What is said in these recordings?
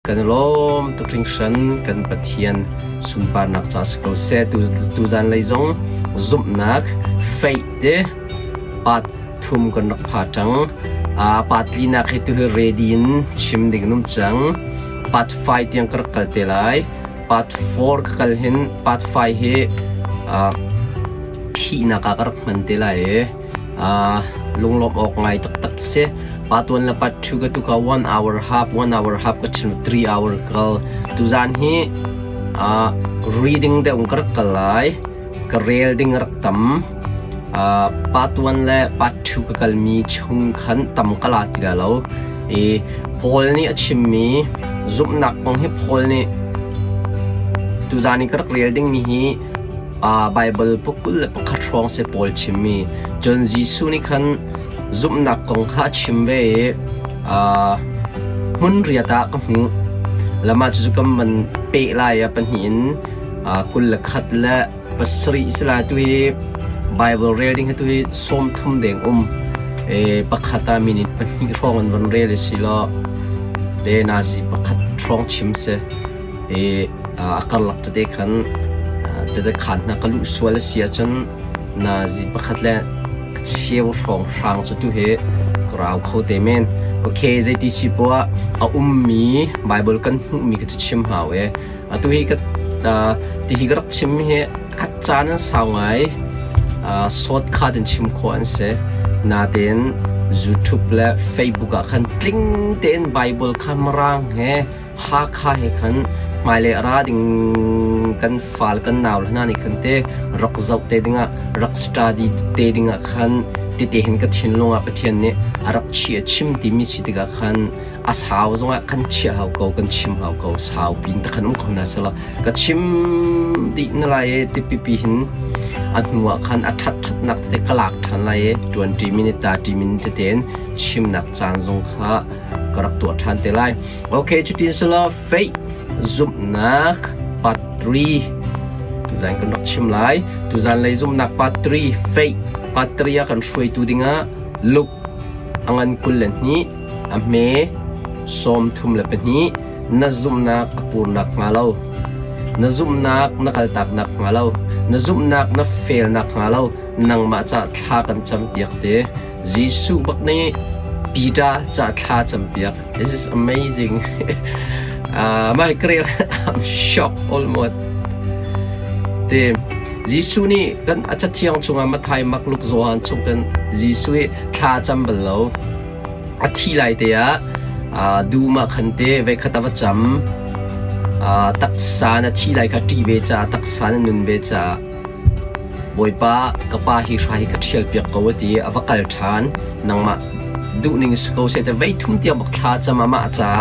กันล้มตุกริงฉันกันปะเทียนสุนปานักจัสเขาเซตุจันเลยจงจุบนักเฟยเดปัดทุ่มกันนักพาจังปัดลีนักให้ตัวเรดินชิมดิ่งนุ่มจังปัดไฟที่ยังกระกัลเตลัยปัดฟอร์กกัลเห็นปัดไฟเหพี่นักกระมันเตลัยลุงลบออกไงตักเสียปัดวันละปัดชุกตุก1 hour half ก็ชิม3 hour ก็ตุจันฮีreading เดองกระกัลไลกระเรลดิ่งรักตั้มปัดวันละปัดชุกกัลมีชุงขันตั้มกลาติแล้วพอลนี่ชิมมีจุบนักของให้พอลนี่ตุจานี่กระเรียลดิ่งมีBible พวกกุลปขัดร้องเสพอลชิมมีจนยิสุนี่ขันจุบนักของข้าชิมเว่มุนเรียตากับหูแล้วมาจุกมันเปะลายเป็นหินกุลขัดและปัสริสลาตุย Bible reading ให้ตุยส้มทุ่มแดงปักขัดมินิทเป็นร้องวันเรียลสิล้อเดนาซีปักขัดร้องชิมเสอักลักจะเด็กขันแต่ขันนักลุสวลเสียจนนาซีปักขัดและเชี่ยวร้องฟังสุดทุเหกราวเขาเตเมนโอเคใจที่สิบัวมีไบเบิลกันมีก็จะชิมหาตุเหก็ที่ฮิกรักชิมเหอาจารย์สาวไงสวดขาดชิมขวานเสนาเดน YouTube และ Facebook ขันกลิ้งเดนไบเบิลคำรังหาค่าให้ขันหมายเลขราดิงกันฟัลกันนาวแล้วนั่นอีกขันเตรักเจ้าเตดิงรักสตาดีเตดิงขันที่เตหินกับชินลงปะเทียนเนี่ยรักเชียชิมที่มีสิทธิ์กับขันอาสาวจงขันเชียหาวเกากันชิมหาวเกาสาวบินตะขันมุ่งคนนั้นสละกับชิมดินอะไรที่ปีหินอันหัวขันอัดทัดนักแต่กลากทันไร20 minutes 30 minutes เต็นชิมนักจานจงข้ากระตัวทันเตไลโอเคจุดที่สละเฟยจุบนักปัตรีตุจันกันรักชิมไลตุจันเลยจุบนักปัตรีเฟยปัตรีกันช่วยตัวดิ่งลุกอันกุลเลนนี้เมส้มทุ่มเล็บนี้นัจุบนักปูนักมาเลวนัจุบนักนักตักนักมาเลวนัจุบนักนักเฟลนักมาเลวนังมาจะท่ากันจำเปียกเดยิสุบักนี้ปีดาจะท่าจำเปียก This is amazing ไม่เกลียด I'm shocked almost เดยิสุนี่กันอาจจะเที่ยงชงมาไทยมักลุกโซฮันชงกันยิสุท่าจำเบลล์อาทิไลเดียดูมาคันเตเวคตาวจำตักษานาทีไลคัตีเบจ่าตักษานุนเบจ่าบอยป้ากป้าฮิราฮิกัดเชียลเปียกกวดีอวกัลทานนังมาดูนิงสกอเซตเวทุ่มเตียบักท่าจำมาจ่า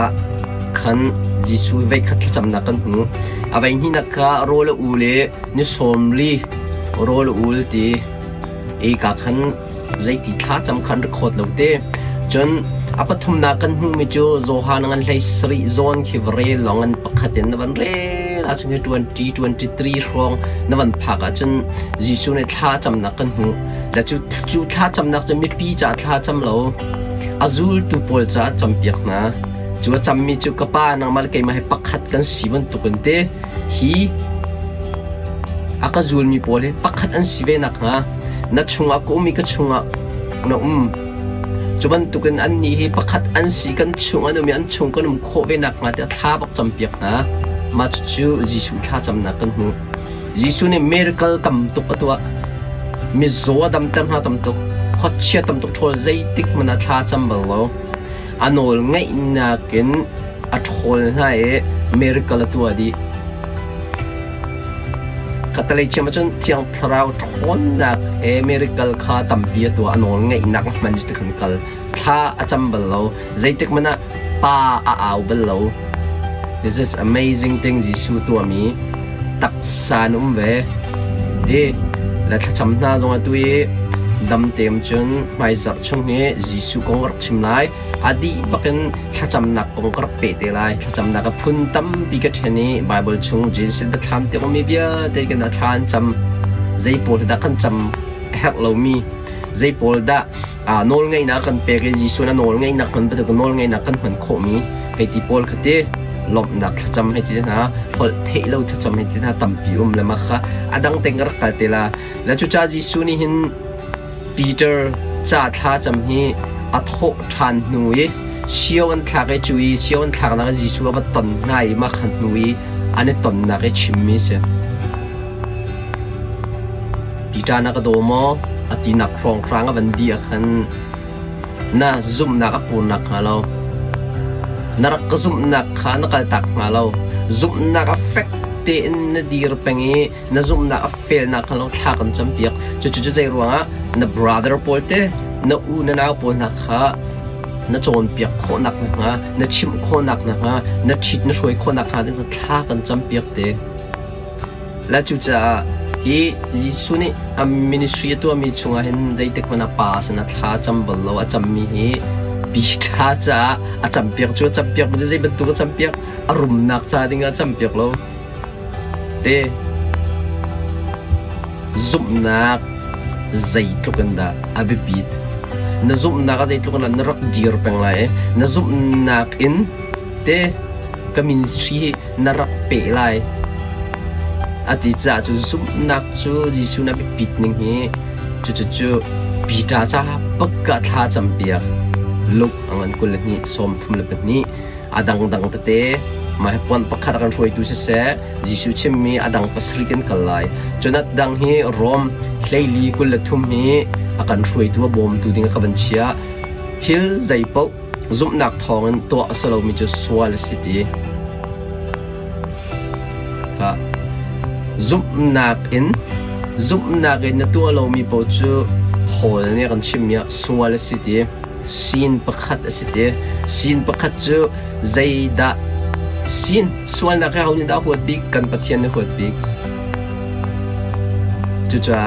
ขันยิสุเวคัดจำนักันหูอาเวหินักะโรลอูเลนิสอมลีโรลอูลตีกาขันใจติดท่าจำขันรคอดเหล่าเตจนอาปทุมนักันหูมิจูโซฮานังไลสรีโซนคิวเรลลงันปักขัดนวันเรลอาจจะ2023รองนวันพักจนยิสุในท่าจำนักันหูและจูท่าจำนักจะมีปีจ่าท่าจำเหลาอาซูลตูโพลจ่าจำเปียกนะจูจำมีจูกป้านังมาลกัยมาให้ปักขัดกันสีวันตุกันเตฮีอากาซูลมีโพลปักขัดอันสีเวนักนะนัดชงอากูมีก็ชงอานะจุบันตุกันอันนี้ให้ประคัดอันสีกันชงอันมีอันชงกันโคเวนักมาแต่ท่าบักจำเปียกนะมาจู่ยิสุท่าจำนักกันหูยิสุเนี่ยมิราเคิลตำตุกตัวมิโซดำเต็มหาตำตุกขดเชียตำตุกทัวใจติกมันท่าจำเบลล์อันโอลไงนักกินอัดโอลให้มิราเคิลตัวดีขัดเลยเชื่อมาจนเที่ยงพราวทนนักมิราเคิลข้าตำเปียตัวอันโอลไงนักมันจะถึงกันท่าจำเบลล์ใจติกมันป้าอ้าวเบลล์ This is amazing thing ยิสุตัวมีตักสานุ่มเวเดและถ้าจำหน้าตรงตัวดำเต็มจนไม่จัดช่วงนี้ยิสุกงรักชิมไลอดีบักนถ้าจำนักกงรักเปตไลถ้าจำนักพุ่นตั้มปีกเทนี้ไบเบิลช่วงจินสิบทำเดี๋ยวมีเบียเด็กนักทานจำใจปวดดักกันจำแฮกเรามีใจปวดดักโนลไงนักกันเปรย์ยิสุนะโนลไงนักมันเป็นตัวโนลไงนักกันมันโคมีไปที่ปวดขัดเด ลมนักจำให้ดีนะพอเทเราจำให้ดีนะตั้มปีแล้วมาค่ะอดังเต็งรักกันเตล่าแล้วจุดจ้าจิสุนี่หินปีเตอร์จ่าท่าจำให้อัฐทันนุยเชี่ยวอันทักไอจุยเชี่ยวอันทักนักจิสุว่าตนง่ายมาขันนุยอันนี้ตนนักไอชิมมิเสปีเตอร์นักโดมอตินักครองครั้งวันดีขันน่าซุ่มนักปูนักฮาเรานารักซุ่มนักฮานักตักฮาเราซุ่มนักเฟกเตนนดีร์เป็งงี้น่าซุ่มนักเฟลนักฮาเราทักกันจำเปียกจุดใจรัวงะน่า brother ปอลเต้น่าอูน่านาปอลนักฮะน่าโจนเปียกโคนักนะฮะน่าชิมโคนักนะฮะน่าชิดน่าช่วยโคนักฮะถึงจะทักกันจำเปียกเต้และจุดจะฮียิสุนี่อามินิสทรีตัวมีช่วงเห็นได้เด็กมันป้าสนะท้าจำบลแล้วจำมีฮีปีท้าจ้าจำเปียกจู่จำเปียกมันจะได้บรรทุกจำเปียกอารมณ์หนักจ้าดิ้งจำเปียกแล้วเต้ซุปนักใจทุกันดาอาบิบิดน่าซุปนักใจทุกันดานรักดีร์เป็นไรน่าซุปนักอินเต้ก็มินิสทรีน่ารักเปย์ไรอาทิตย์จ้าจู่ซุปนักจู่ยิสุนับปิดหนึ่งฮีจู่ปีท้าจ้าปักกะท้าจำเปียกลูกอังอันกุลนี้สมทุมเล็บนี้อดังเตะมาให้ปวนปักขัดกันช่วยดูเสียยิสุเชื่อมีอดังปัสริกันกันไลจนนัดดังฮีรอมเคลีลีกุลทุมฮีอาการช่วยตัวบอมตัวดิ้งกับบัญชีทิลใจปกซุปนักทองตัวอสโลมิจูสวาลซิตี้ซุปนักอินนะตัวเรามีโปรจูหอเนี่ยกันชิมยาสวาลสิตี้ซีนประคัดสิตี้ซีนประคัดจูใจดาซีนสวาลนักเขาเนี่ยดาวหัวบิ๊กกันปะเทียนหัวบิ๊กจู่จ้า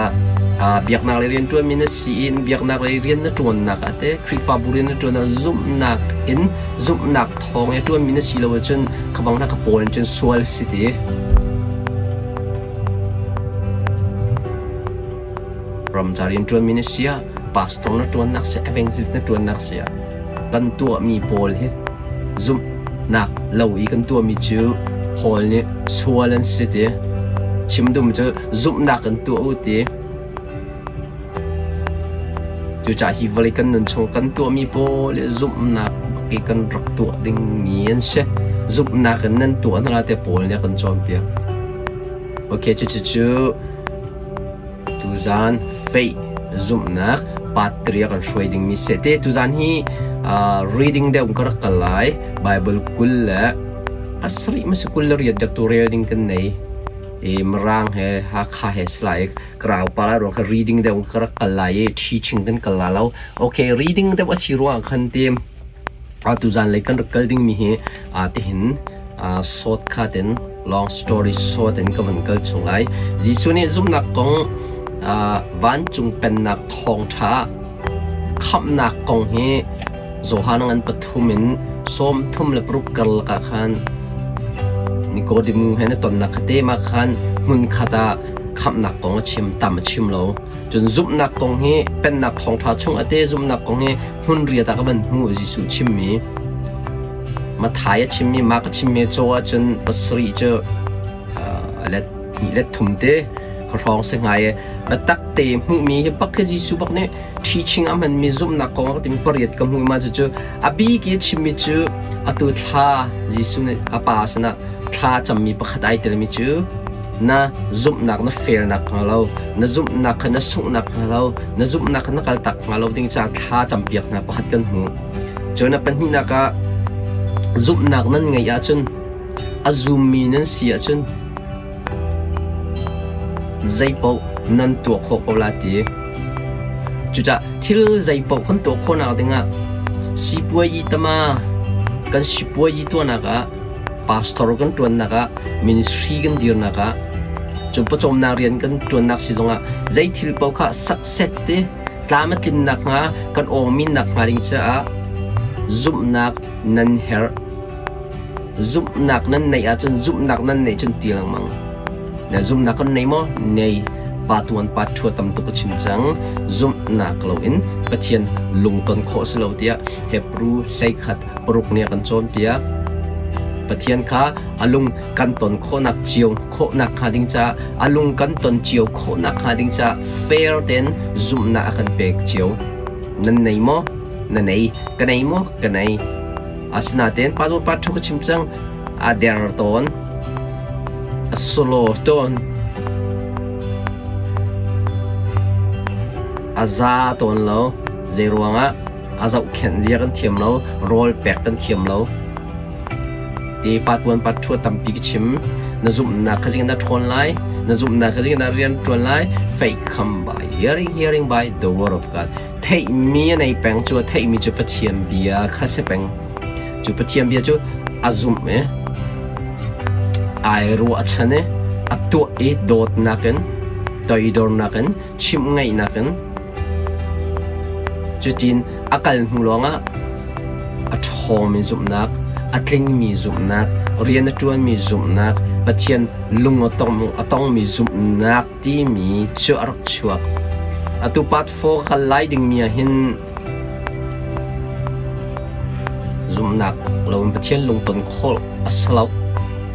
เบียกนักเรียนตัวมีนะซีนเบียกนักเรียนนะตัวนักแต่คริฟาบุรีนะตัวนะซุปนักอินซุปนักทองเนี่ยตัวมีนะซีเราจนขบังนักโปนจนสวาลสิตี้รำจารินตัวมินิเซียพาสตอร์นตัวนักเสียเอเวนซิสนตัวนักเสียกันตัวมีโพลเฮซุมนักเหล่าอีกันตัวมีจูโพลเนี่ยสวอลันซิตี้ชิมดูมันจะซุมนักกันตัวอุติจู่จ่าฮิวลิกันนั่นชงกันตัวมีโพลซุมนักอีกันรักตัวดิ่งมีอันเช่ซุมนักกันนั่นตัวนั่นแหละแต่โพลเนี่ยกันจอมเปียโอเคจู่Tuzan fei zumnak patria kan shway ding mi sete tuzan hi reading de ungkar kalai Bible kulla asri mas kullar yad doctoral ding kan nei marang he ha kha he slai kraw para ro ka reading de ungkar kalai teaching kan kalalau okay reading de wasirwa khan tem tuzan lai kan kal ding mi he te hin short cut and long story short and ka van kal chungai jisu ni zumnak kongวันจุงเป็นนักทองช้าขับนักกองเฮโจฮานังปฐุมินส้มทุ่มและปรุกกลกะขันนิโคดิมูเฮนตอนนักเตมาขันมุนคาตาขับนักกองชิมตามชิมโลจนซุปนักกองเฮเป็นนักทองช้าชงอเตซุปนักกองเฮมุนเรียตากบันหูจิสุชิมมีมาถ่ายชิมมีมากชิมมีโจจนปัสรีเจเล็ดทุ่มเตครองเสียงไงมาตักเตมมีเห็นปักขจิสุบักเนี่ยที่ชิงอามันมีซุ่มนักกองก็ติมปริยัดกำหูมาจะเจออาบีกิชิมิจูอาตุท่าจิสุเนี่ยอาปาสนะท่าจำมีปักขดายเตลมิจูน่าซุ่มนักน่าเฟรนักของเราน่าซุ่มนักน่าสุกนักของเราน่าซุ่มนักน่ากระตักของเราถึงจะท่าจำเปียกนะปักขดกันหูจนน่ะเป็นที่นักซุ่มนักนั่นไงอาจนอาซุมมีนั่นเสียจนใจปกนั่นตัวโคกลาตีจุจ้าที่ใจปกคนตัวโคนาดึงอ่ะสิบวัยตมากันสิบวัยตัวนักอ่ะพาสตอร์กันตัวนักอ่ะมินิสทรีกันเดียร์นักอ่ะจุดประจมนาเรียนกันตัวนักสิจงอ่ะใจที่ปกค่ะสักเซตเตะตามมาตินนักอ่ะกันโอมินนักมาลิงจ้าซุปนักนั่นเฮร์ซุปนักนั่นในอาจจะซุปนักนั่นในจนตีลังมังแต่ซุ่มนักคนในโมในปาตวนปาชัวตำตุกชิมจังซุ่มนักเราอินปะเทียนลุงตนโคสเราเดียเฮบรูไลขัดปรุกเนี่ยกันโจมเปีย ปะเทียนขาอลุงกันตนโคนักเจียวโคนักหาดิงจ้าอลุงกันตนเจียวโคนักหาดิงจ้าเฟร์เดนซุมนากันเป็กเจียวนั่นไหนโมนั่นไหนกันไหนโมกันไหนอาสนาเดนปาดูปัดทุกชิมจังอาเดร์ตอนสโลตอนอาซาตอนเราเจรวงะอาซาเข็นเจียกันเทียมเราโรลแปกกันเทียมเราที่ปัดวันปัดชั่วตั้มปีกชิมน่าจุ่มน่าขจิงน่าทวนไลน่าจุ่มน่าขจิงน่าเรียนทวนไล faith come by hearing by the word of God เทมีในแปงจัวเทมีจุดปะเทียมเบียข้าเสแปงจุดปะเทียมเบียจุอาจุ่มไอรัวชันอัตตัวโดดนักกันต่อยโดนนักกันชิมไงนักกันจุดจีนอาการหัวร้องอัดหอมมีจุ่มนักอัดลิงมีจุ่มนักเรียนจวนมีจุ่มนักปะเทียนลุงต้องมีจุ่มนักที่มีเชื่อรักชัวอัตุปัดโฟกัสไลดิ้งมีหินจุ่มนักเราปะเทียนลุงต้นโคลอัสลาว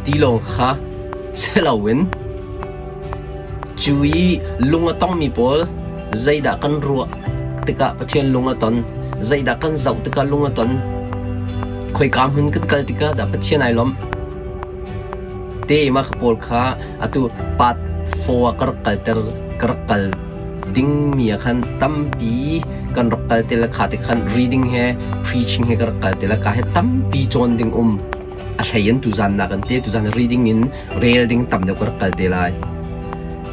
ตีลงค่ะเซลาวินจุยลุงต้องมีบอลใจดักกันรัวติกะปะเทียนลุงตอนใจดักกันเจ้าติกะลุงตอนคอยกำหุ่นกันติกะดับปะเทียนไอลมเตะมาขบวนค่ะอัตุปัดโฟกระกัลดิ้งมีขันตั้มปีกันรักกัลเตละขาติขัน reading เฮ preaching เฮกระกัลเตละขาเฮตั้มปีจวนดิ้งอาศัยยันตุจันนักกันเตตุจัน reading in reading ตั้มเด็กกระกัลเตละ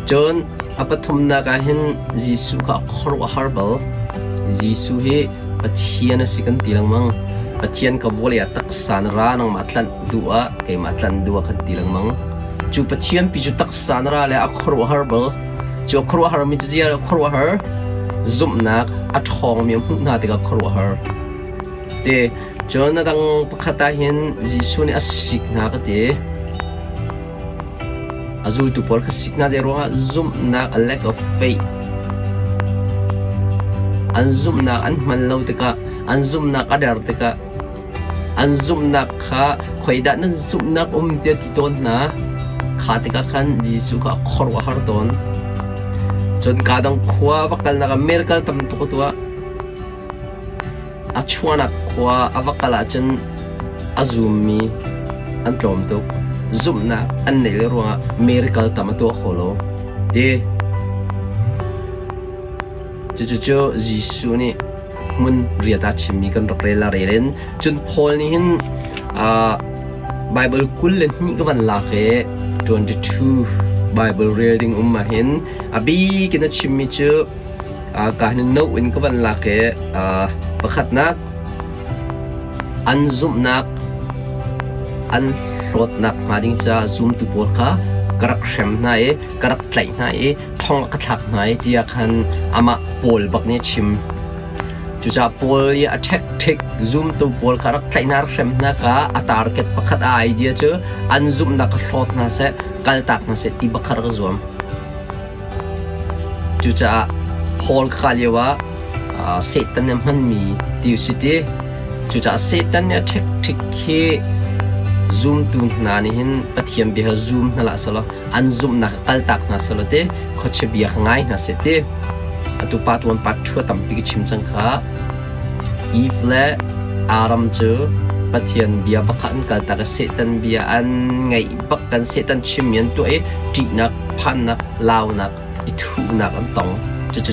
จนอาปทุมนักเห็นยิสุข้าครัวฮาร์เบลยิสุเฮปะเทียนสิกันตีลังมังปะเทียนกับวลีตักสานรานังมาตันดัวไอ้มาตันดัวกันตีลังมังจูปะเทียนปีจูตักสานราเลยครัวฮาร์เบลจูครัวฮาร์มิจเจียครัวฮาร์ซุมนักอัดทองมีมุนาติกับครัวฮาร์เตจนนั่งปะขัดเห็นยิสุนี่อสิกนักเตอาจูตุพอลก็สิกนาเจรัวซุมนัก a lack of faith อันซุมนักอันมันเลวติกะอันซุมนักอเดอร์ติกะอันซุมนักข้าคอยดันนั้นซุมนักเจติโตนนะข้าติกะขันยิสุข้าครัวฮาร์ตอนจนการดังขวาวักกันนักเมริกาตั้มตุกตัวอาชวนักขวาอวักกันละจนอาซูมีอันตรมตุกซุมนักอันนี้เรียกว่าเมริกาตั้มตัวโคโลเดจู่ๆยิสุนี่มันเรียกชิมีกันรักเรลาเรนจนพอลนี่เห็นไบเบิลคุลเลนนี่ก็วันละแค่22 Bible readingมาเห็นบีกินชิมิจูการนึกโน้ตก็วันละแค่ประคัดนักอันซุมนักอันรถนักมาดิ้งจะซุมตุบอลค่ะกระเข็มไหนกระไหลไหนท้องกระทักไหนที่อาคันอามาโพลบักเนี่ยชิมจุดจะโพลยาเช็คทิกซุมตุบอลกระไหลนักเข็มนักอัตราเก็ตประคัดไอเดียเจออันซุมนักรถนักเสกัลตักนักเสติบักกระซุมจุดจะโพลขายว่าเซตันเนี่ยมันมีดิวสิทีจุดจะเซตันเนี่ยเช็คทิกเฮzoom tu na ni hin pathiam bi ha zoom na la sala an zoom na kal tak na sala te khoche bi ngai na se te atu part 1 part 2 tam pi chim chang kha if le aram chu pathian bia bakhan kal tak se tan bia an ngai bak kan se tan chim yan tu e ti na phan na law na i thu na an tong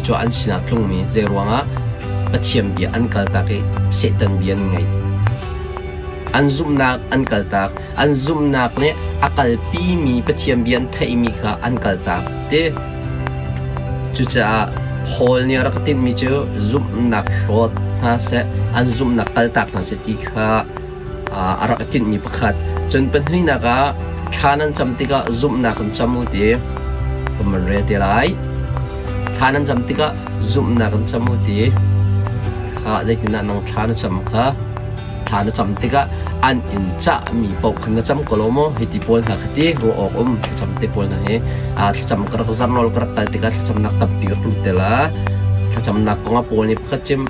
chu an sina tlung mi ze ruanga pathiam bia an kal tak e se tan bia ngaiอันซุมนักอันกัลตักอันซุมนักเนี่ยอากัลปีมีปะเทียมเบียนไทยมีค่ะอันกัลตักเดจุดจะพอลเนี่ยรักตินมีเจอซุมนักรถนะเสอันซุมนักกัลตักนะเสติค่ะรักตินมีประคัดจนเป็นที่นักขานันจำติกะซุมนักจำมุดีก็มันเรียดไล่ขานันจำติกะซุมนักจำมุดีข้าจะกินนังขานันจำค่ะฐานจำติกะอันอินจะมีปกขันจำกลมฮิติพลหากที่รัวออกจำติพลนะเฮจำกระจำนอลกระติกะจำนักตับปีกรุเตล่าจำนักกงพลนี่พัดจิม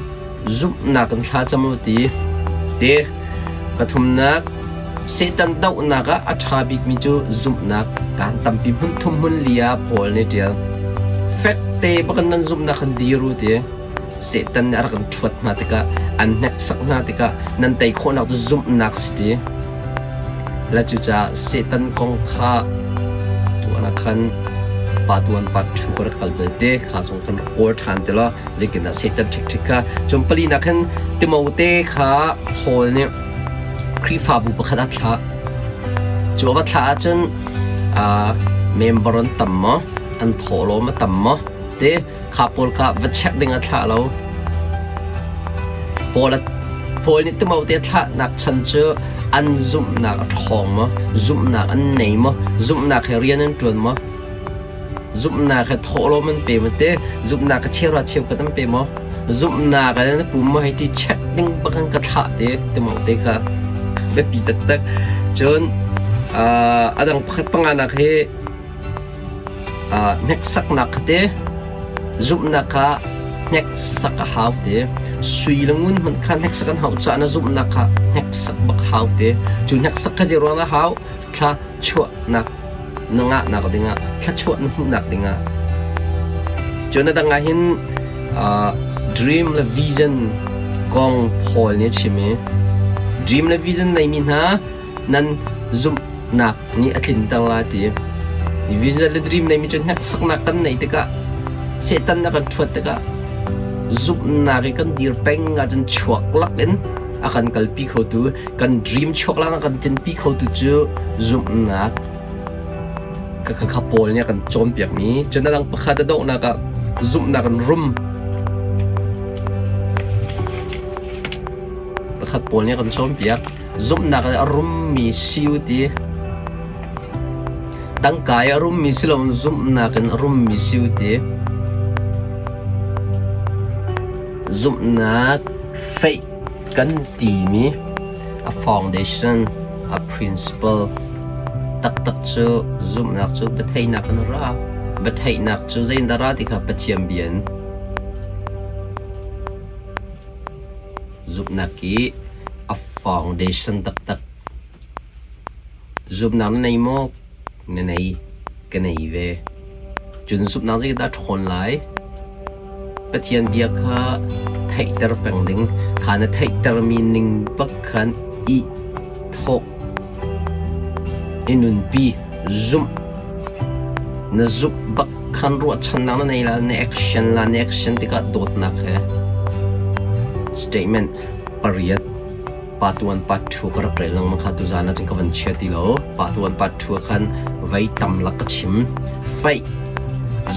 ซุปนักกันชาจำมุตีเดกระทุมนัก Satan daw naka athabik mi chu zum nak kan tampi mun thum mun lia pol ni tia fact te bakan nan zum nak diru te Satan ara kan thuat na tika an nek sak na tika nan tai kho nak zum nak siti la chu cha Satan kong kha tu na khan part 1 part 2 ko kal te kha song kan or than te la lekin na Satan thik thika chompali na khan timote kha pol niครีฟาบุปขดัตละจวบทลาจนเมมเบอร์นตั้มมะอันโถโลมาตั้มมะเดข้าพลข้าวัดเช็คดึงอัตละเราพอนี่ตัวมาเดทละนักชันเจออันซุ่มนักทองมะซุ่มนักอันไหนมะซุ่มนักเรียนนั่นจวนมะซุ่มนักโถโลมันเปมันเดซุ่มนักเชื่อราเชื่อกันเปมะซุ่มนักอะไรนั่นปุ่มมาให้ที่เช็คดึงประกันกระทะเดตัวมาเดค่ะปีตักจนดังพัดปังนักเฮเน็กสักนักเตจุบนักะเน็กสักหาวเตสุยลงุนมันคันเน็กสักหาวจานะจุบนักะเน็กสักบักหาวเตจุนเน็กสักกะเจรวนะหาวทะชัวนักนงะนักดิงะทะชัวนักดิงะจนดังหินdream และ vision กองพอลเนี่ยใช่ไหมdream และ vision ในมินฮะนั้นซุ่มนักนี่อัดลินตั้งลาตี vision และ dream ในมินจนนักสักนักกันในตะกะเสตันนักกันชวดตะกะซุ่มนักกันดีร์เป็งอาจจะชวกลักเอ็นอาการกัลปีเขาตัวกัน dream ชวกลักอาการเจนปีเขาตัวเจอซุ่มนักก็ขับโพลเนี่ยกันโจมเปียกนี้จนนั่งประคาตะโดนักกันซุ่มนักกันรุมขัดปนเนี่ยกันชมเปียกซุ่มนักอารมณ์มีสิวตีตั้งกายอารมณ์มีสิลมซุ่มนักอารมณ์มีสิวตีซุ่มนักเฟกกันตีมี a foundation a principle ตักจูซุ่มนักจูบัดให้นักนราบัดให้นักจูเจนดาราที่ขับปัจเจียมเบียนซุปนักกี้ a foundation ตักซุปนักในโมกในกันในเวจนซุปนักจะได้ทนไหลปะเทียนเบียค่ะไทยตระเป็งดิงขันไทยตระมีนิงบักขันอีทกอินุนปีซุ่มนซุปบักขันรัวชันนักในละใน action ละใน action ที่ก็โดดนักเหรอstatement ปริยัติ part 1 part 2ก็รับเรื่องมันขาดตัวจานะจึงกับวันเชื่อตีโล part 1 part 2คันไว้ตำลักกระชิมไฟ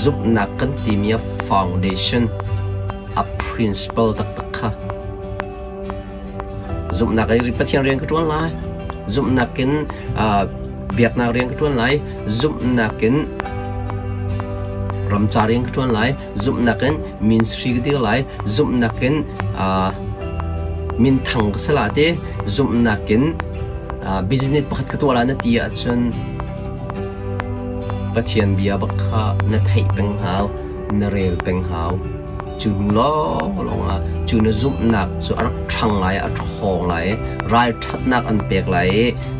ซุปนักกันตีมี foundation a principle ตักค่ะซุปนักไอ้ริบเทียนเรียนกันทุกวันเลยซุปนักกินเบียกนักเรียนกันทุกวันเลยซุปนักกินรำจารียงกันทุกวันเลยซุปนักกินมินสตรีกันที่ไรซุปนักกินมินทังสลาเตซุ่มนักกินbusiness ปัจจุบันนั้นที่อาจจะปะเทียนเบียบักข้านัทให้เป็นหาวนัเรลเป็นหาวจุนล้อลงอ่ะจุนซุ่มนักสุอารักชังไหลอัดทองไหลรายทัดนักอันเปียกไหล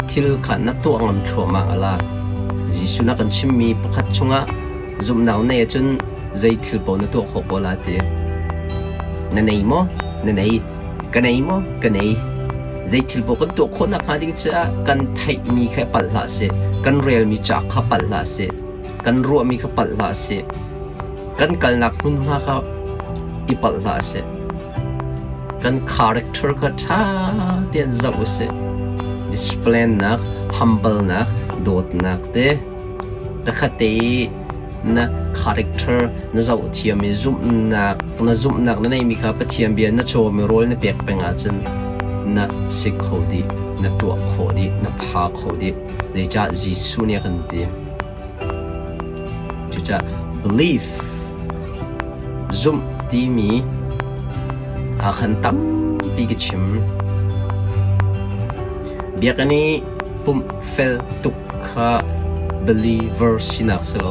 ทิลขันนักตัวอันชัวมังอะไรจิสุนักอันชิมมีปัจจุบันซุ่มนักเนี่ยจนใจทิลปนตัวขบลาเตนั่นเองมั้งนั่นเองกันไหนมั้งกันไหนใจทิลปกันตัวคนนักหาดิ้งจะกันไทยมีแค่ปัลลาเสกันเรียลมีจักขับปัลลาเสกันรัวมีขับปัลลาเสกันกันนักมุ่งมาขับอีปัลลาเสกันคาแรคเตอร์ก็ท่าเตียนจับเสดิสเพลย์นัก humble นักโดดนักเต้แต่ขัดเตนะคาแรคเตอร์นะเจ้าเทียมมีซุ่มนักนั่นเองมีครับเทียมเบียนนะโชว์มีโรลนะเปียกเป็นอาจารย์นะสิกโคดีนะตัวโคดีนะพาโคดีเดี๋ยวจะจิสุเนี่ยกันดีจะ belief ซุ่มที่มีขันตั้มปีกชิมเบียกันนี้ปุ่มเฟลตุกข้า believer สินักสโล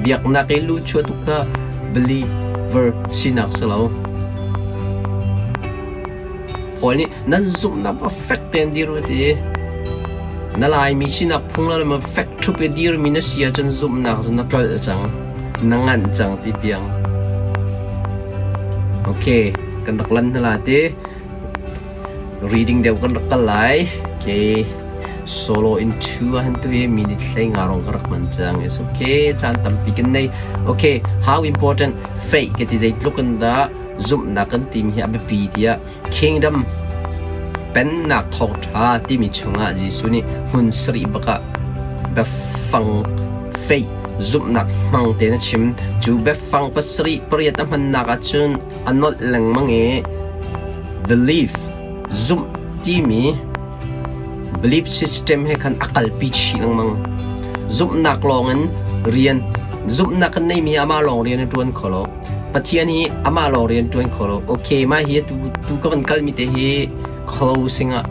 biak na kay lucho to ka believer sinak salaw อนี่นั่นซุ่มนับว่าแฟกเป็นดีรู้ดีนั่นลายมีชินักพุ่งแล้วมันแฟกทุบดีรู้มีนักเสียจนซุ่มนักจนนักกลจังนั่งงันจังที่เปียงโอเคกันรักลันนั่นละที reading เดียวกันรักกันไหลโอเค solo in 2 หันตัวminute เลยงารองกรักมันจัง is okay จานตั้มปีกันในโอเค how important faith ก็ที่จะลุกกันได้ซุ่มนักกันทีมเฮียไปปีเดีย kingdom เป็นนักทอดท้าที่มีช่วงอาจีสุนี่หุ่นสรีบกะแบบฟังเฟยซุบนักมังเตนชิมจูแบบฟังภาษรีเปรียดมันนักจนอันนั้นหลังมังbelief ซุบที่มี belief system ให้คันอักลปีชีลังมังซุบนักลองเงินเรียนซุบนักในมีอามาลองเรียนตัวนั้นขอลปะเทียนี้อามาลองเรียนตัวนั้นขอลโอเคมาเฮียตูก็มันกัลมิเตเฮclosing up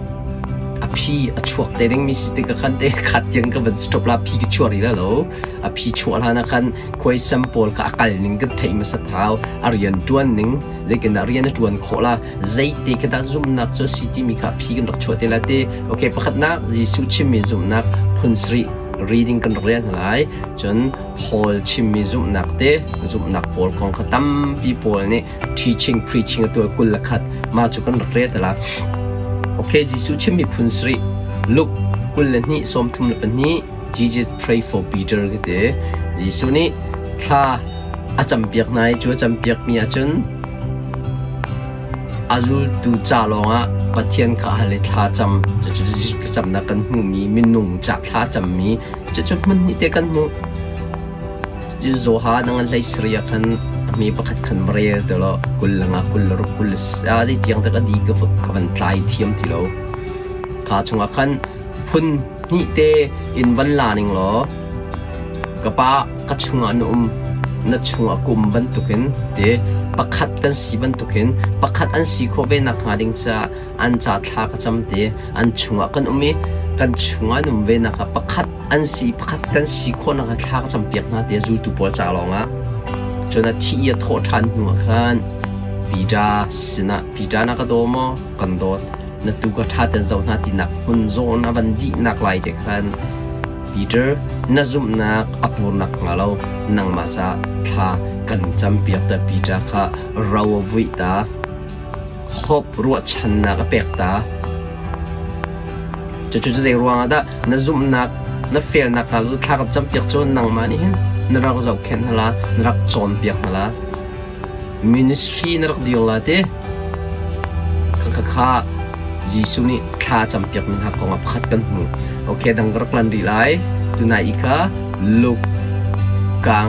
พี่ช่วยแต่เรื่องมีสิทธิ์กันแต่ขัดยังก็เป็นสต็อปลาพี่ก็ช่วยอีกแล้วพี่ช่วยแล้วนะคันคุยสัมปอลก็อากาศนึงก็เทมาสักเท้าเรียนจวนนึงเด็กนักเรียนจวนโคละใจเด็กก็ซุ่มนักจะสิทธิ์มีค่ะพี่ก็นักช่วยแต่ละเต้โอเคประคัดนักจิสุชิมีซุ่มนักพุนสรี reading กันเรียนหลายจน hall ชิมีซุ่มนักเต้ซุ่มนักปอลของขตั้มพี่ปอลนี่ teaching preaching ตัวกุลขัดมาจุกันเรียนแต่ละโอเคจิสุชิมีพุนสรีลุกกุลนี้สมทุมละปนี้ Jesus pray for Peter ก็เด้จิสุนี่ถ้าอาจำเปียกไหนจูอาจำเปียกมีอาจนอาจุลตูจ่าลงอ่ะปะเทียนข้าเลยท่าจำนักกันหูมีมินุ่งจากท่าจำมีจะมันนี่เด็กันหูจิโซฮานังเลยสเรียกันมีประคัดขันเรียตลอดกุลละงะกุลละรุกุลสอะไรที่ยังตะกันดีก็ฝึกกันไล่เทียมที่เราข้าชงอาคันพุ่นนี่เตอินวันลานิงหรอกระปะกัดชงอันนัดชงอากุมบันตุกินเตประคัดกันสีบันตุกินประคัดอันสีโคเบนักหาดิงจ้าอันจัดท่ากระจำเตอันชงอากันมีกันชงอันเวนักประคัดอันสีประคัดกันสีคนนักท่ากระจำเปียกนะเตจูตุปอจ่าลงอ่ะจนที่ยโทษทันหัวขันปีดาสินะปีดานักโดมกันโดดนัตุกทัดแต่เจ้าหน้าที่นักหุ่นโซนบันดีนักไล่เด็กขันปีเตอร์นักซุ่มนักอัปวนักมาเรานังมาจากท่ากันจำเปียกแต่ปีดาข้าเราวิตาฮบรัวชันนักเปียกตาจะจุดใจรัวได้นักซุ่มนักเฟลนักข้าท่ากันจำเปียกจนนังมานี่เห็นนรักเจ้าเข็นฮะละนรักจอนเปียกฮะละมินิสทรีนรักเดียวละเต้ข้าจิสุนี่ข้าจำเปียกมันหักของอับขัดกันหูโอเคดังรักลันดีไลตุนายอีกะลูกกาง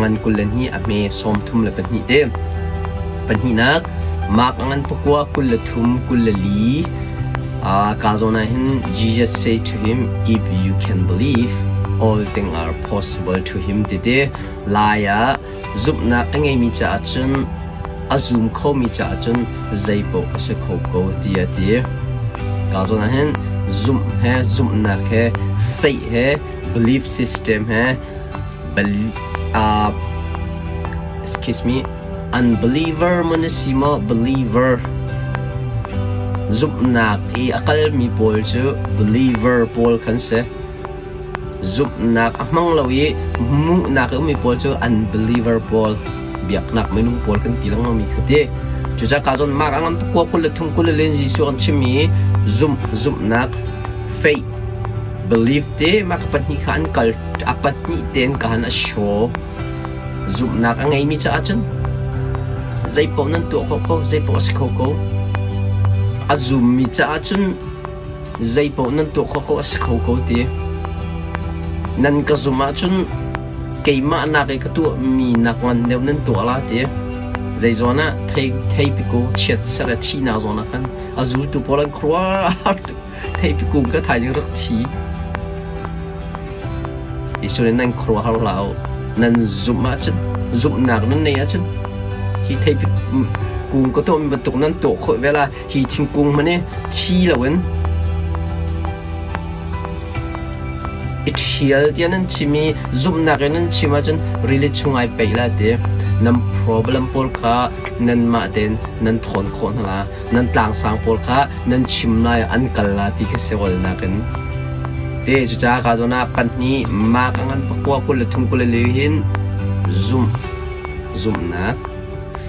อันกุลนี่อเมสมทุมเลยเป็นหิเต้เป็นหินักมากอันพวกว่ากุลทุมกุลลีกาโซนาหิน Jesus say to him if you can believe all things are possible to him today laya zupna angai mi cha chun azum kho mi cha chun zaipo ase kho ko tia tia ka zo na hen zum hai zumna ke faith hai belief system hai excuse me unbeliever monisimo believer zupna i akal mi pol chu believer pol khan se zup nak amang lawi mu nak mi pol chu unbeliever pol biak nak menung pol kan tilang mi khute chuja ka zon mak angan ko kul thum kul len ji so an chimi zum nak faith belief te mak patni khan kal apatni ten kan a show zum nak angai mi cha chen zai po nan to ko zai po as ko azum mi cha chen zai po nan to ko as ko te nan ka zuma chun keima na ke ka tu mi nak wan new nan to la te zai zona thei piku chet sara thi na zona kan azul tu polan khwa thei piku ka thai jing rak thi isure nan khwa har lao nan zuma chun zum nak nan ne ya chun hi thei piku kung ko to mi batuk nan to kho vela hi thing kung mane thi lawen it hial tian nan chimi zum na ke nan chima chen really chungai peila te nan problem pol kha nan ma den nan thon khon hala nan tlang sang pol kha nan chimnai an kalla ti ka sewal na kan te chu cha ka zona pan ni ma kangan pakwa kul thum kul le hin zoom na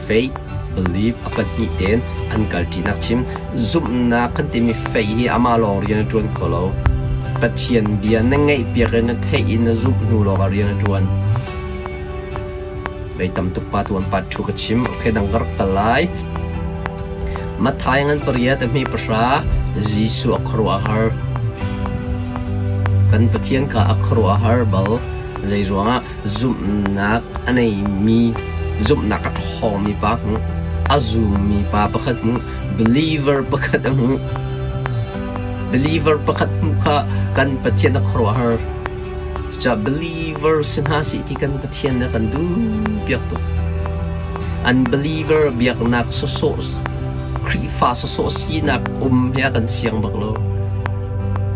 faith believe apat ni ten an kal ti nak chim zoom na kan ti mi faith hi ama lor yan tron kolo pathian bia na ngai pia kan thei in na zoom nu lo ga rian tron bei tam tu pa tuan pat chu ka chim ke dang gar kalai mathai ngan pariya ta mi pasra jisu akhro ahar kan pathian ka akhro ahar bal lei ruanga zoom nak anei mi zoom nak at home mi pa azum mi pa pakhat mu believer pakhat mu believer pakhat mu ka kan pathian akhro ahar cha believer sinhasi ti kan pathian na kan du biak to unbeliever biak nak so kri fa so si nak ya kan siang baklo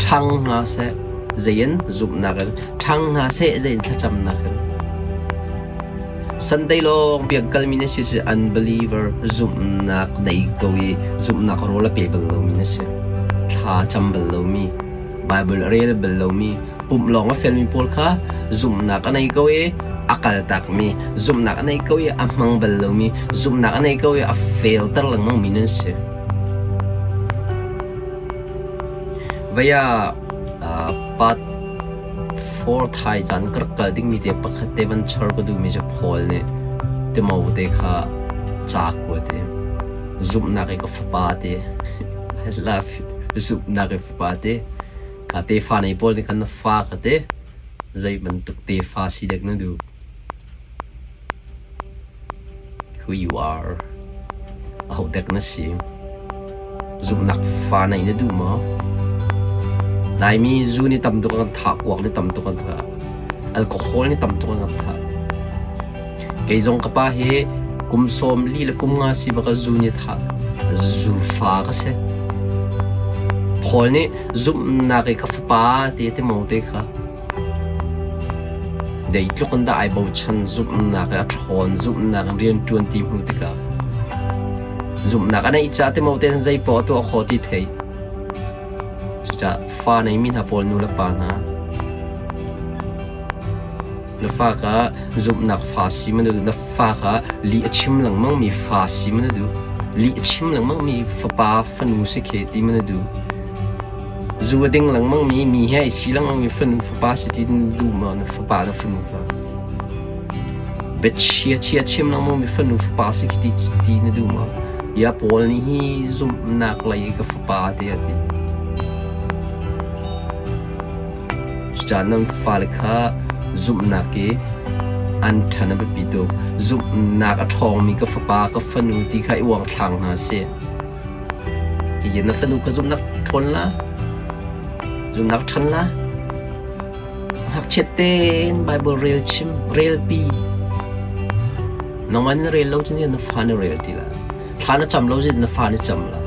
thang na se zain zup na kan thang na se zain thacham na kan Sunday long biak kalmina si unbeliever zup nak dai gowi zup nak rola pe belo mi se tha cham belo mi bible real belo mi pum long a fel mi pol kha zoom nak anai kowe akal tak mi zoom nak anai kowe amang belo mi zoom nak anai kowe a fail tar lang mang minen se vaya pat 4 thai jan kar kal ding mi te pakhat te ban char ko du mi je phol ne te mau te kha cha ko te zoom nak ko fa te I love it zoom nak fa pa te te fa nei pol ni kan fa ka te zai ban tuk te fa si dak na du who you are au dak na si zum nak fa nei na du ma dai mi zu ni tam tu kan tha kwak ni tam tu kan tha alcohol ni tam tu kan tha ke zong ka pa he kum som li la kum nga si ba ka zu ni tha zu fa ka se Paul ni zoom na kay kafapa ti mo te kha dei tlo kon da ai bo chan zoom na ka thon zoom na kan rian 20 hu ti ka zoom na kana icha te mo ten zai po to kho ti thei cha fa nei min ha Paul nu la pa na la fa ka zoom na fa si man na fa ka li achim lang mang mi fa si man du li achim lang mang mi fa pa fa nu se ke ti man du Zuading lang mang mi hai si lang mang mi fanu fa si ti du ma na fa na fanu fa bet chia chim lang mang mi fanu fa si ti na du ma ya Paul ni hi zum nak lai ka fa te ati janam falkha zum nak ke an thana be pido zum nak a thong mi ka fa ka fanu ti khai wang thang na se ye na fanu ka zum nak thon la Zoom nak chan la hak cheten Bible real chim real pi nong an real lo chen na fa na real ti la tha na cham lo jin na fa ni cham la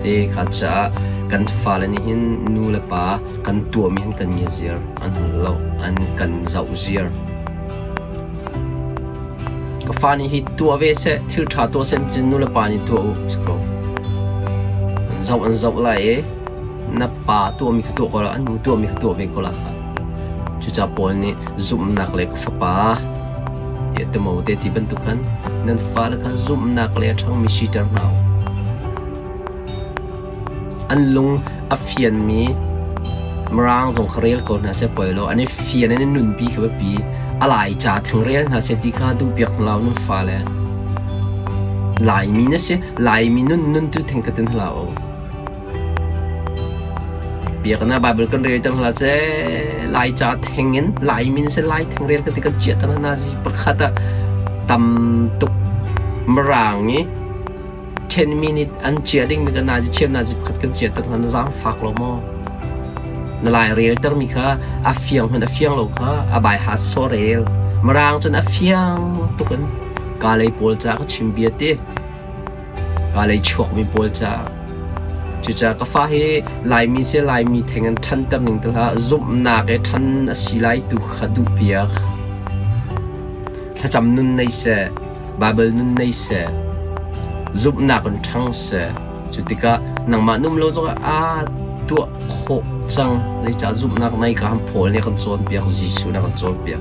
te kha cha kan fa la ni hin nu la pa kan tu mi hin kan ye zir an lo an kan zau zir Fani hi tua ve se thil tha to sen chin nu la pa ni to ko zau lai na pa to mi to ko la anu to mi to ve ko la chu cha pol ni zoom nak le ko fa pa te te mo te ti ban tu kan nan fa la kan zoom nak le thang mi sitar now an lung a fian mi marang zong khrel ko na se poilo ani fian ani nun pi kha pi alai cha thang rel na se ti kha du piak lao nun fa le lai mi na se lai mi nun tu theng ka ten lao biak na bible kan rel tang la se lai cha thengin lai mi na se lai thang rel ka ti ka chet na ji pakhata tam tuk marang ni 10 minutes an cheering mi ka na ji chem na ji pakhat kan chet na zang fak lo mo na lai real ter mi kha a fiang lo kha a bai ha so real marang chen a fiang tu kan ka lei pol cha ka chim bia te ka lei chok mi pol cha จุจะก็ฟ้าให้ลายมีเสียลายมีแทงกันทันตั้งหนึ่งตัวละซุบหนักไอ้ทันสีลายตุขดุเปียกถ้าจำนุ่นในเสบาเบิลนุ่นในเสซุบหนักกันทั้งเสจุดที่ก็หนังมานุ่มโลจะตัวโคจังเลยจะซุบหนักในการพอเนี่ยกันโจนเปียกจิสุนักกันโจนเปียก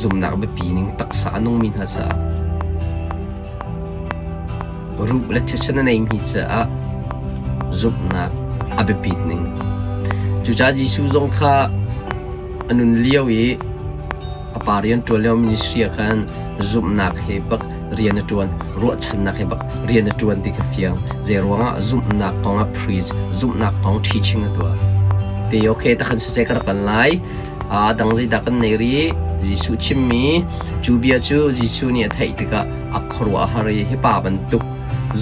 ซุบหนักไปปีนึงตักษานุ่งมินฮะจ้ารูปและเทศนาในมิจะซุบหนักไปปีนึงจุดจะจิสุจงข้าอนุนเลี้ยวปารียนตัวเลี้ยวมินิสทรีกันซุบหนักให้บักเรียนตัวรัวชันนักให้บักเรียนตัวที่เขาเฟียงเจรวงซุบหนักของpreachซุบหนักของ teaching ตัวแต่โอเคแต่ขันเสกกันไล่ดังใจดักันในรีจิสุชิมีจูเบียจูจิสุเนี่ยไทยที่ก็อักขระหารีให้ป่าบรรทุก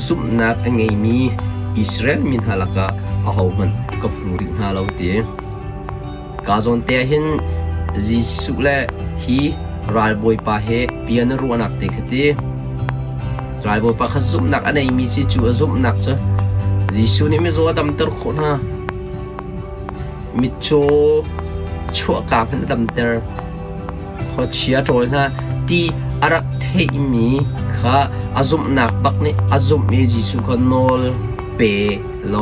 ซุบหนักไงมีอิสราเอลมินฮาลกะเอามันกับมูรินฮาลาวตีกาจอนเตียหินจิสุเล่ฮีรายบอยป่าเฮปียนรัวนักเด็กที่รายบอยป่าขซุบหนักอันไหนมีสิจูซุบหนักจ้ะจิสุนี่ไม่รู้ว่าดำเตอร์คนฮะมิโชชัวกาพันดำเตอร์เขาเชียร์โจนะที่อารักเทมีข้าอาซุบหนักบักนี่อาซุบมีจิสุคนนอลเปโล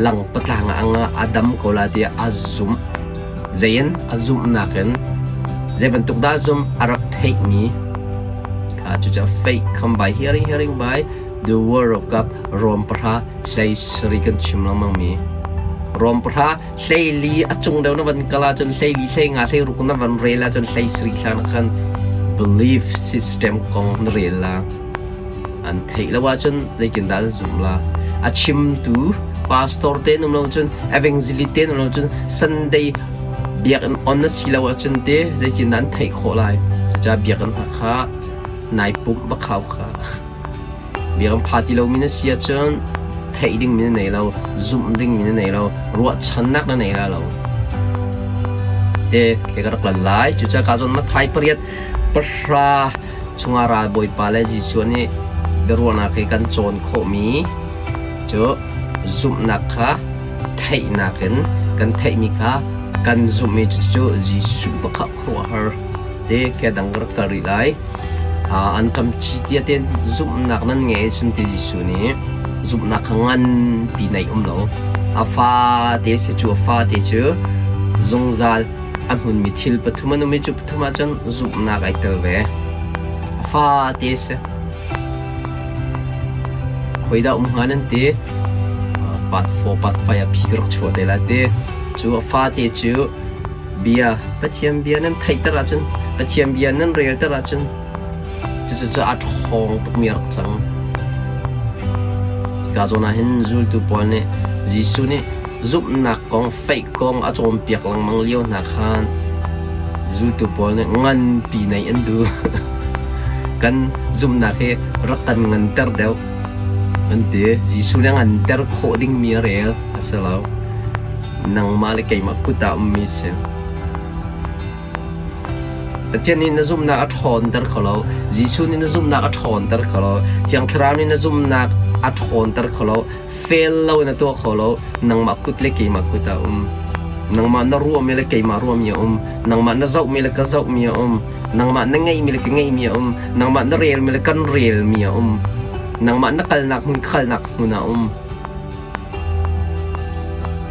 หลังปะทางอาดัมก็ลาที่อาซุมเจียนอาซุบหนักกันเจ็บตุกดาซุมอารักเทมีข้าจะ fake come by hearing by the word of God รวมพระใช้สริกันชิมลมังมีรวมพระใช้ลีจงเดาวนวันกลาจนใช้ลีใช้งาใช้รุกนวันเรลาจนใช้สริสานขัน belief system ของเรลาอันเทละว่าจนได้กินได้ซุมลาชิมตู pastor เต้นนุ่มจน evangelist เต้นนุ่มจน Sundayเบียกันออนนัสิลาวจันเตจะกินนั้นไทยโคไลจะเบียกันข้านายปุ๊บบักเขาข้าเบียกันพาที่เรามีนัสยาจันไทยดิ้งมีนั่นไหนเราซุ่มดิ้งมีนั่นไหนเรารัวชันนักนั่นไหนเราเด็กเอกลักษณ์หลายจุดจะการจนมาไทยเปรียบประชาชงอาราบอยปาเลจิส่วนนี้เดรัวนักกันโจนโคมีเจอซุ่มนักข้าไทยนักกันไทยมีข้ากันซุ่มมีจุดจิสุบักขรัวฮะเด็กแค่ดังรักตาริไลอันทำชีเตียเต้นซุ่มนักนั้นไงสุนทจิสุนี้ซุ่มนักงันปีไหนเราฟ้าเตะจูฟ้าเตะจูจงจัลอันหุ่นมีทิลปฐุมันมีจุปฐุมาจันซุ่มนักไอเตอร์เวฟ้าเตะคอยดาวงานนั้นเตะปัดโฟปัดไฟพิกรักชัวเตละเตะจูฟ้าเตะจูเบียปัจเจียมเบียนั้นไทยตระจันปัจเจียมเบียนั้นเรียลตระจันจะอัดห้องตุกมีรักจังกาโจนาเห็นจูตุปอนเนี่ยจิสุนี่ซุบนักกองเฟกกองอาจอมเปียกลังมังเลี้ยวนักขันจูตุปอนเนี่ยงันปีในอันดูกันซุบนักเฮรักกันงันเตอร์เดียวอันเดียจิสุเนี่ยงันเตอร์โคดิ้งมีเรียลอาศัยเรานังมาเลยเกี่ยมากุตามิเซแต่ที่นี่นะซุ่มนักอัดหอนเตอร์เขาเราจิสุนี่นะซุ่มนักอัดหอนเตอร์เขาเราที่อังทรามนี่นะซุ่มนักอัดหอนเตอร์เขาเราเฟลเราในตัวเขาเรานังมากุดเล็กเกี่ยมากุตานังมาน่ารวมมีเล็กเกี่ยมารวมมีนังมาน่าเจ้ามีเล็กก็เจ้ามีนังมาน่าไงมีเล็กไงมีนังมาน่าเรียลมีเล็กกันเรียลมีนังมาน่าคัลนักมึงคัลนักมึงนะ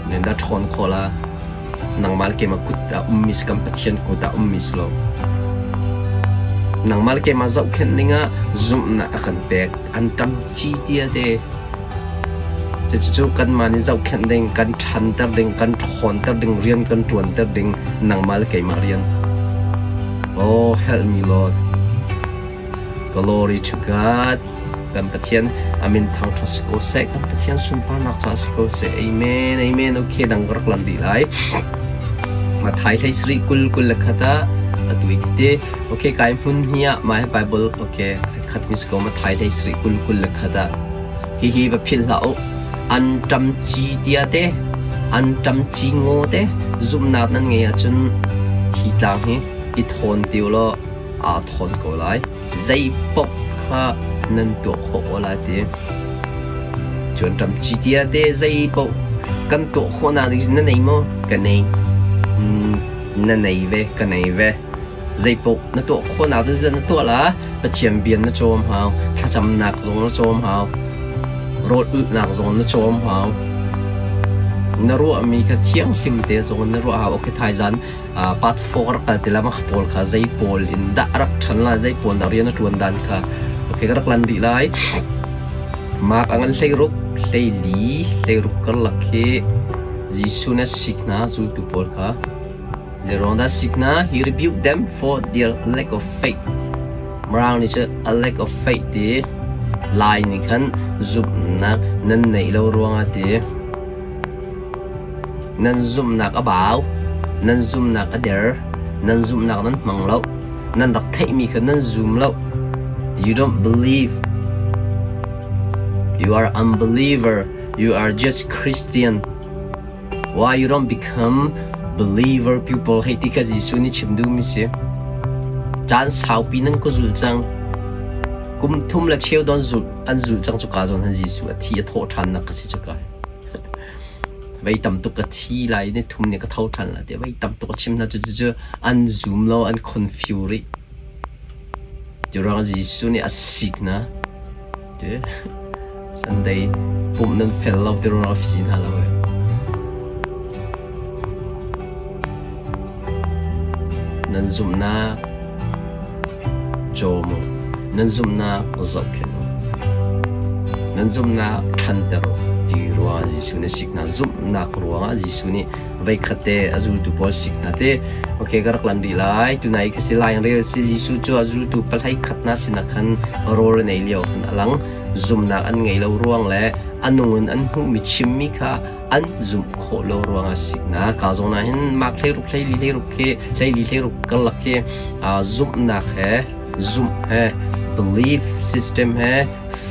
เนี่ยดัดหอนเขาละนังมาเกี่ยมากุตามิสกัมพัชยันกุตามิสโลนังมาเกี่ยมาเจ้าแค่นี้ง่ะซุ่มนักขันเป็กอันทำจีเดียเดจะจู่กันมานี่เจ้าแค่นี้กันทันเตอร์ดิ่งกันถอนเตอร์ดิ่งเรียนกันตวนเตอร์ดิ่งนังมาเกี่ยมาเรียน Oh help me Lord Glory to God กันพัชยันอามินทางทัศโกเซกันพัชยันสุนปานักทัศโกเซ Amen Amen โอเคดังรักลันดีไลมาไทยสรีกุลละคตาตัวอีกทีโอเคกายมุนเฮียมาให้ไบเบิลโอเคขัดมิสโกมาไทยสรีกุลละคตาฮีแบบพิลลาอันจำจีเดียเตอันจำจีโง่เตซุ่มนัดนั่นไงจนฮีตังฮีอีทอนเดียวละทอนก็ไล่ใจปกข้านั่นตัวโคอะไรเต chuẩn trầm chi tiết để dây bộ căn tổ khô nào thì nó này mô cái này nó này về dây bộ nó tổ khô nào thì nó tổ là bắt chiếm biến nó trôm hào thà chấm nạc giống nó trôm hào rốt nạc giống nó trôm hào nó ruộng mi cái thiêng phim thế giống nó ruộng hào cái thời gian bắt phô cái thì làm pol cái dây pol in đã rắc chân là dây pol đã riêng nó chuẩn đàn cả cái rắc lần đi lại mà anh xây rục xây rục cái là cái Jesus na sikna zu tu pol ka le ronda sikna he rebuked them for their lack of faith marang ni che a lack of faith ti lai ni khan zup na nan nei lo ruanga ti nan zum nak abau nan zum nak ader nan zum nak nan mang lo nan rak thai mi khan nan zum lo you don't believe you are unbeliever you are just Christian why you don't become believer people hay ti kazi suni chimdu mi se chan sao pinan ko zul chang kum thum la cheu don zul an zul chang chu ka zon han jisu thi tho than na ka si chu ka vai tam tu ka thi lai ne thum ne ka tho than la te vai tam tu ka chim na chu an zoom lo an confuse ju ra jisu ni asik na de sunday pum nan fel of the rough sin hala nan zoom na jomo nan zoom na zakeno nan zoom na thantero ti ruwa jisu ne sikna zoom na ruwa jisu ni vai khate azul tu pol sikna te okay garak landi lai tunai ka silai re si jisu chu azul tu palhai khatna sinakhan rol nei leo kan alang zoom na an ngei lo ruang le anungun an hu mi chimmi kha an zoom kho lo ruang asikna ka zona hin mak thei ruk thei li ruk kal ke zoom na he zoom he belief system he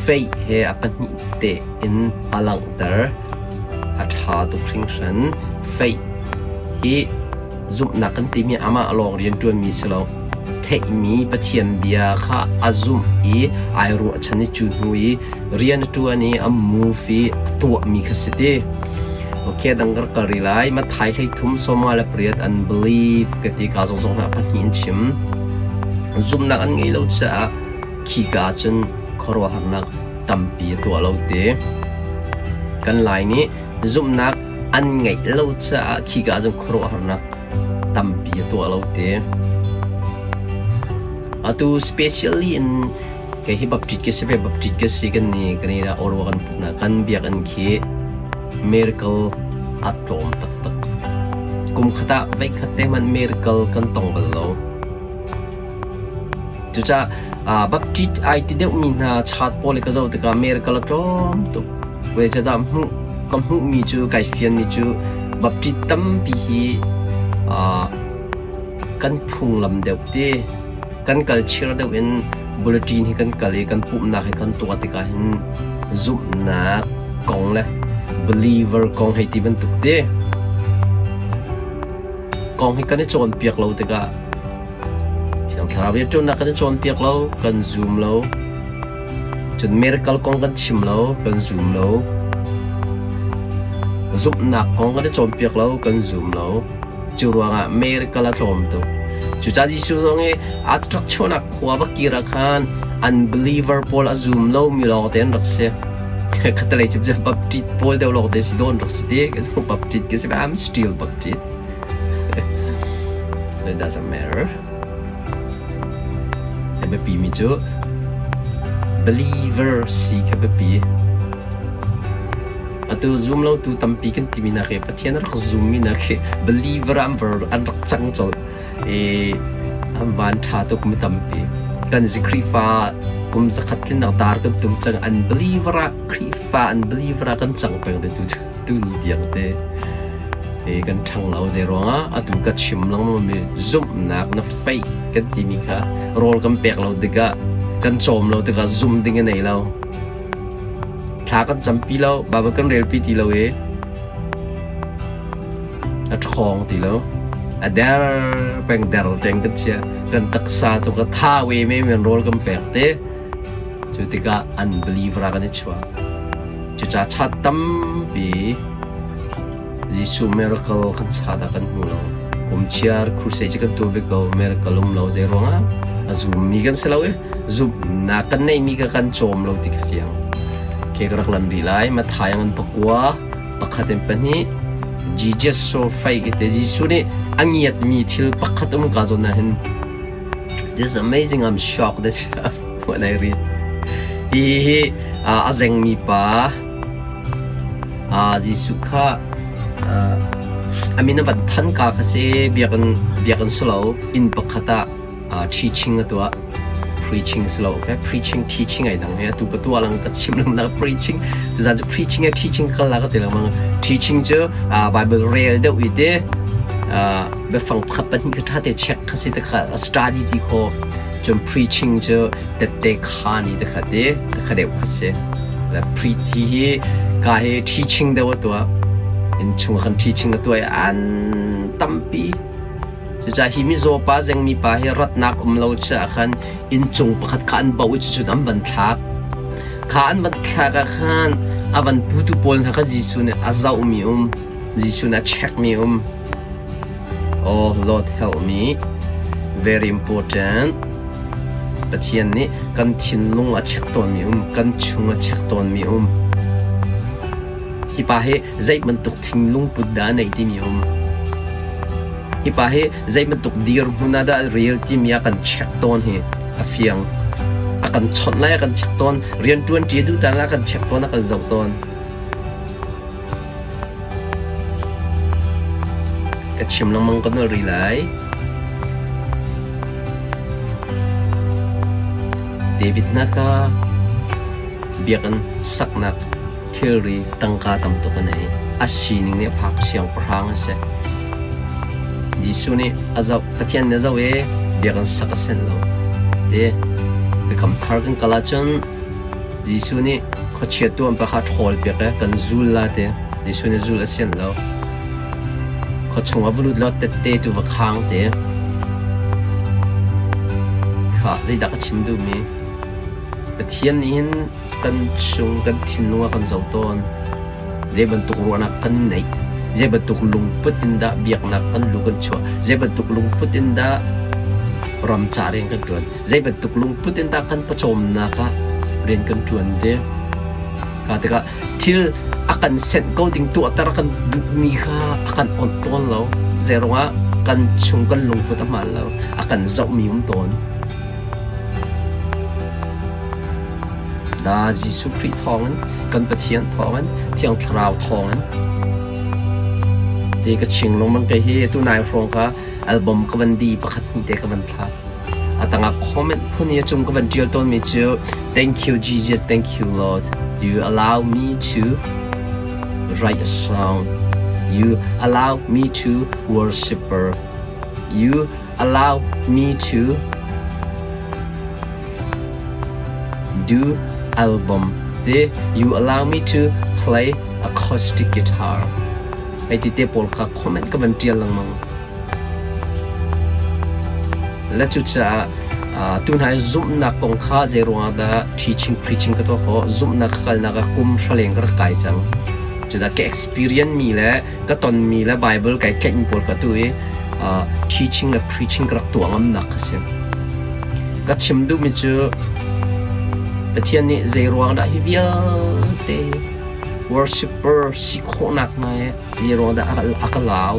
faith he apan te in alang tar atha tu khringsan faith e zoom na kan ti mi ama along rian tuan mi selo thei mi pathian bia kha azum e airu chani chu hui rian tu ani a movie tu mi khasite okay dangar karilai ma thai thei thum soma la priat unbelief kati ka zong zong na pathin chim zoom na an ngei lo cha khi ka chen khorwa harna tampi to lo te kan lai ni zoom na an ngei lo cha khi ka chen khorwa harna tampi to lo te atu especially in cái hi baptit ke se kan ni kanira orwa kan na kan biak an khi miracle atom tak kum khata vai khate man miracle kan tong balo chu cha baptit ai ti deu min na chat pole ka zo ta miracle atom to we cha dam hu kam hu mi chu kai fian mi chu baptit tam pi hi kan phung lam deu te kan culture deu in bulletin hi kan kali kan pum na kan tu atika hin zoom na kong le believer kong hay ti ban tuk te kong hay kan chon piak lo te ka thiam thara bi chon na kan chon piak lo kan zoom lo chon miracle kong kan chim lo kan zoom lo zoom na kong kan chon piak lo kan zoom lo chu ruanga miracle a chom to chu cha ji su song e attraction a khwa ba kira khan unbeliever pol a zoom lo mi lo ten rak se katalay chip jab baptit pol daw lo de si don rak si de so baptit kasi I'm still baptit so it doesn't matter ebe pi mi jo believer si ka be pi atu zoom lo tu tampi kan ti mina ke pathian rak zoom mina ke believer amber an rak chang chol am ban tha to kum tampi kan zikrifa zakhatlin na dar kan tum chang unbeliever krifa unbeliever kan chang peng de tu ni diang te kan thang lo ze ronga atu ka chim lang mo me zoom nak na fake kan ti mi kha rol kan pek lo de ga kan chom lo de ga zoom ding nei lo tha kan champi lo ba kan rel pi ti lo e a thong ti lo a dar peng dar teng kan chia kan taksa to ka tha we me men rol kan pek te chu tika unbeliever kan chua chu จุจ้าชาตั้มปียิสุเมริกากันชาดกันหูเราผมเชียร์ครูเซจกันตัวเบกเมริกาลมเราเจร้องซูมีกันเสลาซูนักกันในมีกันโจมเราติกเฟียงเคกรักลันดีไลมาทายังปักว่าปักขัดเป็นปนี้จีเจสโซไฟกิเตจิสุนี่อังเงียดมีทิลปักขัดกาจนนะเห็น This is amazing. I'm shocked this when I read. Azeng mi pa jisuka amina ban than ka khase biakan slow in pakhata teaching atwa preaching slow okay preaching teaching ai dang ya tu ka tu alang ka chimlang na preaching tu jan preaching ya teaching kala ka telang mang teaching jo bible real de wi de be phang khapan ka tha te check khase ta kha study ti khoจน preaching จะแต่เด็กขานี่แต่ขาเด็กขาเด็กขาเสียแล้ว preaching ก็ให้ teaching เดียวตัวอินช่วงคัน teaching ตัวอันตั้มปีจะหิมิโซป้ายังมีป้าให้รัดนักเราจะคันอินช่วงประคัดขันบ่าวจุดอันบันทักขันบันทักขันอาวันพูดปนทักจิสุเนี่ยอาซาอุมิจิสุเนี่ย check มิOh Lord help me very importantประเทศนี้กันชินลงอาเช็คตอนมีกันชุงอาเช็คตอนมีฮิปาเฮใจมันตกทิ้งลงปุดดาในที่มีฮิปาเฮใจมันตกดีร์มุนาดาเรียลที่มีกันเช็คตอนเฮอาฟียงอากันชดไล่กันเช็คตอนเรียนจวนจีดูแต่ละกันเช็คตอนอากันจับตอนกันชิมลงมังกันนรีไลDavid naka biakan saknak theory tangka tamto kanai asining ne phak siang prang se disuni azab pathian ne zawe biakan sakasen lo de become targan kalachon disuni khochetu am pakha thol peka kan zulla te disuni zula sen lo khochunga bulut lo te tu wakhang te kha zai dak chimdu miประเทศนี้กันชงกันทิ้งลงกันเจ้าตอนเจ็บตุกรัวนักกันไหนเจ็บตุกลุงพุทธินดาเบียกนักกันลูกันชัวเจ็บตุกลุงพุทธินดารำจาเรียนกันจวนเจ็บตุกลุงพุทธินดากันประชมนะคะเรียนกันจวนเด้ก็แต่ก็ที่อาการเซนก็ดิ้งตัวแต่ละกันดุมีค่ะอาการอ่อนต้นแล้วเจ้าว่ากันชงกันลุงพุทธมาแล้วอาการเจ้ามีต้นดาจิสุคริทองกันปะเทียนทองเทียงทราวทองเด็กชิงลงมันก็เฮตุนายฟงค่ะอัลบั้มก็วันดีประคัดมีเด็กวันทัดต่างคอมเมนต์พวกนี้จุ่มก็วันเดียวต้นมีเจอ Thank you Jesus Thank you Lord You allow me to write a song You allow me to worship her You allow me to do album they you allow me to play acoustic guitar ไอ้ที่เตปอลค่ะคอมเมนต์ก็เป็นเรียลลังมังและจุดจะตุนให้ซุ่มนักปงค่าเจรวงดา teaching preaching ก็ตัวเขาซุ่มนักขัลนักกุมทะเลงก็ไกลจังจุดจะแก่ experience มีแล้วก็ตอนมีแล้ว Bible ไก่แก่อินพอลก็ตัวteaching และ preaching ก็ตัวงำนักเสียก็ชิมดูมิจูประเทศนี้เจรวงดาฮิวิลเต worshipper สิโคนักไงเจรวงดาอักลาว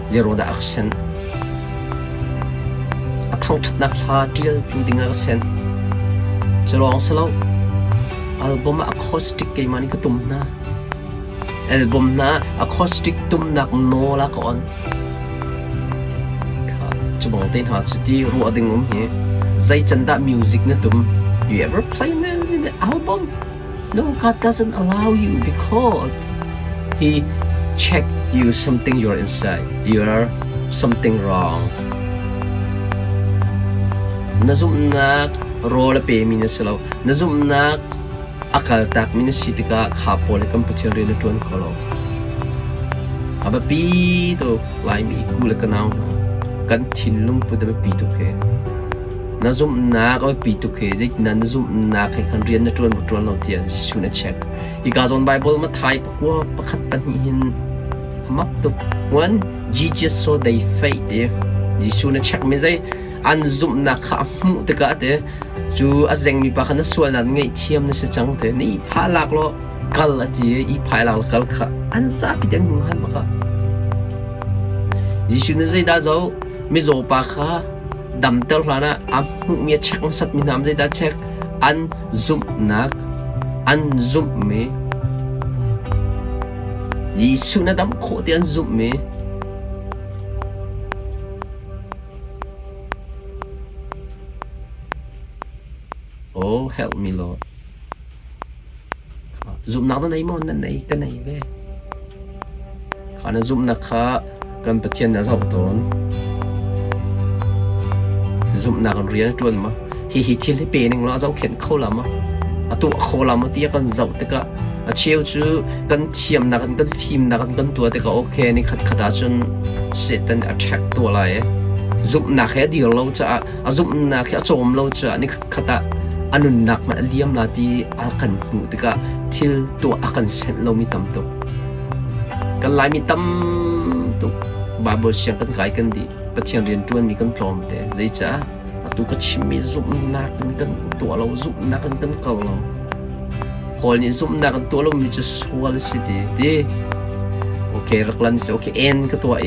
เจรวงดาอักเซนทั้งทัดนักลาเดียลจริงๆอักเซนจะลองสโลอัลบั้มอะคูสติกเกมันนี่ก็ตุ้มนะอัลบั้มนะอะคูสติกตุ้มนักโนละก่อนจะบอกเต้นหาจุดที่รัวดึงผมเหี้ยใจจันดามิวสิกนะตุ้มYou ever play in the album? No, God doesn't allow you because He check you something you're inside. You're something wrong. Nazum nak rola pe minasalo. Nazum nak akal tak minasitika kapol kamputir rin tuan kolo. Aba pi to lai mi ikula kanang kan tinlung pu da pi to ke. na zum na ko pi tu khe jik nan zum na khe khan rian na tuan lo tia jisu na check I gazon bible ma thai pakwa pakhat pan hin mak tu one Jesus so they faith jisu na check me zai an zum na kha mu te ka te chu azeng mi pa khana sual na ngai thiam na se chang te ni pha lak lo kal ati I phai lak kal kha an sa pi deng han ma kha jisu na zai da zo mi zo pa kha dam tel hlana am mi check sat mi nam zai da check an zum nak an zum me Yesu na dam kho ti an zum me Oh help me Lord zum nak na nei mon na nei ka nei ve khana zum nak kha kan pathian na zau ton zum na kan rian tuan ma hi thil hi pe ning lo zau khen kho lam ma atu kho lam ti kan zau te ka a chiu chu kan thiam na kan phim na kan tua te ka okay ni khat khata chun satan attack to lai zum na kha di lo cha a zum na kha chom lo cha ni khata anun nak ma liam la ti a kan hu te ka thil to a kan set lo mi tam to kan lai mi tam to ba bo siang kan kai kan di pathian rian tuan mi kan trom te zai cha atu ka chimi zum na kan to lo zum na kan kal lo hol ni zum na kan to lo mi chu swal city ti okay raklan se okay en ka to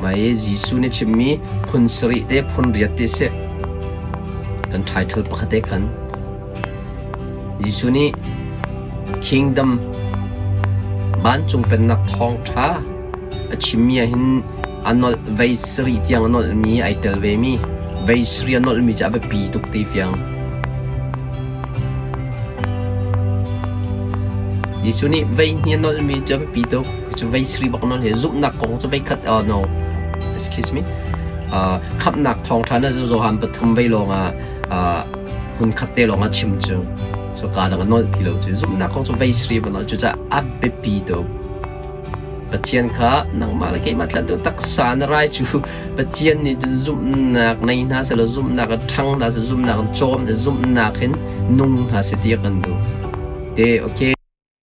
mai jisu ne chimi phun sri te phun riat te se kan title pakhate kan jisu ni kingdom ban chung pen nak thong tha achimia hin anol veisri tiang anol mi ai tel ve mi veisri anol mi ja ba pi tuk ti fiang jisu ni vei ni anol mi ja ba pi tuk chu veisri bak anol he zup nak kong chu vei khat no excuse me khap nak thong tha na zo han pathum vei longa hun khat te longa chim chu so ka da anol ti lo chu zup nak kong chu veisri ba no chu cha ab be pi tuk Pathian kha nang mal ke matlan tu tak san rai chu pathian ni zum nak nei na se lo zum nak thang da se zum nak chom de zum nak hin nung ha se ti kan du te okay